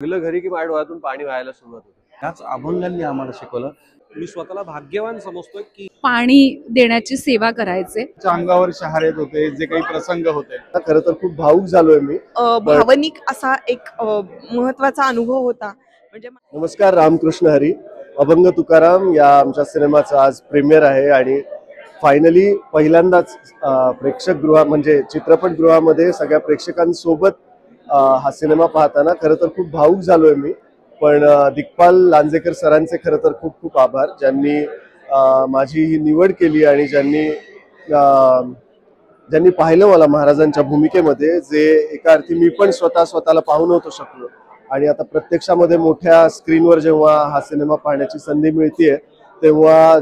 लागलं घरी की माझ्या डोळ्यातून पाणी व्हायला सुरुवात होतं. त्याच अभंगांनी आम्हाला शिकवलं. मी स्वतःला भाग्यवान समजतोय की पाणी देण्याची सेवा करायचे. अंगावर शहारे येत होते, जे काही प्रसंग होते. खरं तर खूप भावुक झालोय मी. भावनिक असा एक महत्वाचा अनुभव होता. म्हणजे नमस्कार, रामकृष्ण हरी. अभंग तुकाराम या आमच्या सिनेमाचा आज प्रीमियर आहे आणि फायनली पहिल्यांदाच प्रेक्षकगृह म्हणजे चित्रपटगृहामध्ये सगळ्या प्रेक्षकांसोबत हा सिनेमा पाहताना खरं तर खूप भावुक झालोय मी. पण दिग्पाल लांजेकर सरांचे खरं तर खूप खूप आभार, ज्यांनी माझी ही निवड केली आणि ज्यांनी पाहिलं मला महाराजांच्या भूमिकेमध्ये, जे एका अर्थी मी पण स्वतःला पाहू नव्हतो शकलो. आणि आता प्रत्यक्षामध्ये मोठ्या स्क्रीनवर जेव्हा हा सिनेमा पाहण्याची संधी मिळतेय तेव्हा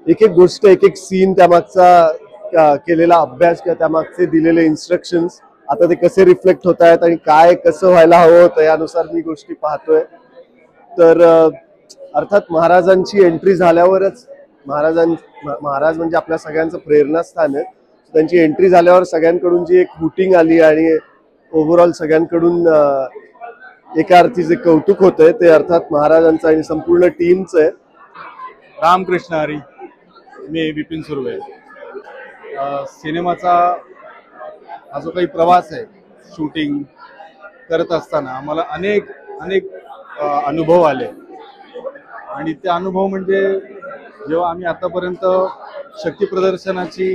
एक एक गोष्ट, एक एक सीन, त्यामागचा केलेला अभ्यास किंवा त्यामागचे दिलेले इन्स्ट्रक्शन्स आता ते कसे रिफ्लेक्ट होत आहेत आणि काय कसं व्हायला हवं होतं यानुसार मी गोष्टी पाहतोय. तर अर्थात महाराजांची एंट्री झाल्यावरच, महाराज म्हणजे आपल्या सगळ्यांचं प्रेरणास्थान आहे. त्यांची एंट्री झाल्यावर सगळ्यांकडून जी एक हुटिंग आली आणि ओव्हरऑल सगळ्यांकडून एका अर्थी जे कौतुक होतंय ते अर्थात महाराजांचं आणि संपूर्ण टीमचं आहे. रामकृष्ण हरी. मी विपिन सुर्वे. सिनेमाचा हा जो काही प्रवास आहे, शूटिंग करत असताना आम्हाला अनेक अनुभव आले. आणि ते अनुभव म्हणजे जेव्हा आम्ही आतापर्यंत शक्ती प्रदर्शनाची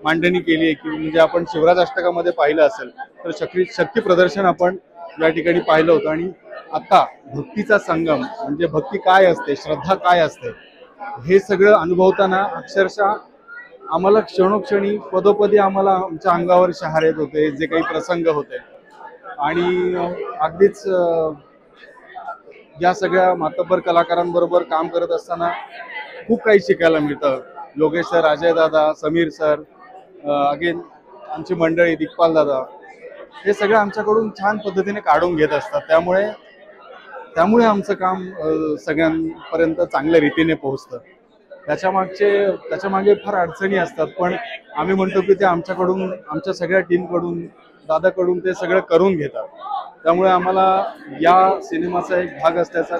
मांडणी केली आहे, की म्हणजे आपण शिवराज अष्टकामध्ये पाहिलं असेल तर शक्ती प्रदर्शन आपण या ठिकाणी पाहिलं होतं. आणि आता भक्तीचा संगम म्हणजे भक्ती काय असते, श्रद्धा काय असते, हे सगळं अनुभवताना अक्षरशः आम्हाला क्षणोक्षणी पदोपदी आम्हाला आमच्या अंगावर शहारे येत होते, जे काही प्रसंग होते. आणि अगदीच या सगळ्या मातब्बर कलाकारांबरोबर काम करत असताना खूप काही शिकायला मिळतं. योगेश सर, अजय दादा, समीर सर, अगेन आमची मंडळी, दिग्पाल दादा, हे सगळं आमच्याकडून छान पद्धतीने काढून घेत असतात. त्यामुळे आमचं काम सगळ्यांपर्यंत चांगल्या रीतीने पोहोचतं. त्याच्यामागे फार अडचणी असतात, पण आम्ही म्हणतो की ते आमच्याकडून, आमच्या सगळ्या टीमकडून, दादाकडून ते सगळं करून घेतात. त्यामुळे आम्हाला या सिनेमाचा एक भाग असल्याचा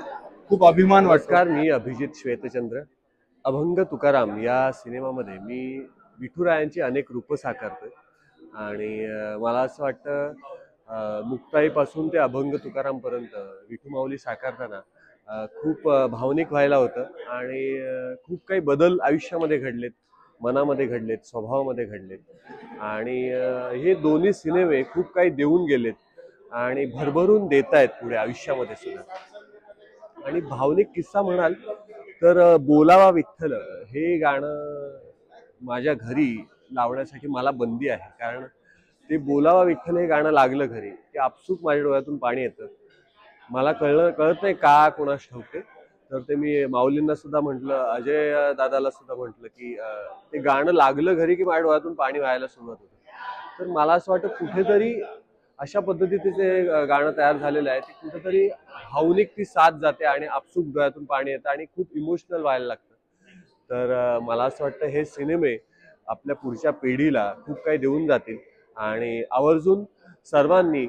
खूप अभिमान वाटतो. मी अभिजित श्वेतचंद्र. अभंग तुकाराम या सिनेमामध्ये मी विठुरायांची अनेक रूपं साकारतोय. आणि मला असं वाटतं मुक्ताईपासून ते अभंग तुकारामपर्यंत विठू माऊली साकारताना खूप भावनिक व्हायला होतं. आणि खूप काही बदल आयुष्यामध्ये घडलेत, मनामध्ये घडलेत, स्वभावामध्ये घडलेत. आणि हे दोन्ही सिनेमे खूप काही देऊन गेलेत आणि भरभरून देत आहेत पुढे आयुष्यामध्ये सुद्धा. आणि भावनिक किस्सा म्हणाल तर बोलावा विठ्ठल हे गाणं माझ्या घरी लावण्यासाठी मला बंदी आहे. कारण ते बोलावा विठ्ठल हे गाणं लागलं घरी की आपसूक माझ्या डोळ्यातून पाणी येतं. मला कळत नाही का, कोणास ठाऊक. तर ते मी माऊलींना सुद्धा म्हटलं, अजय दादाला सुद्धा म्हटलं की ते गाणं लागलं घरी की माझ्या डोळ्यातून पाणी व्हायला सुरुवात होतं. तर मला असं वाटतं कुठेतरी अशा पद्धतीचे ते गाणं तयार झालेलं आहे, ते कुठेतरी भावनिक ती साथ जाते आणि आपसूक डोळ्यातून पाणी येतं आणि खूप इमोशनल व्हायला लागतं. तर मला असं वाटतं हे सिनेमे आपल्या पुढच्या पिढीला खूप काही देऊन जातील. आणि आवर्जून सर्वांनी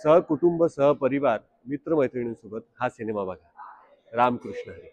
सहकुटुंब, सहपरिवार, मित्रमैत्रिणींसोबत हा सिनेमा बघा. रामकृष्ण हरी.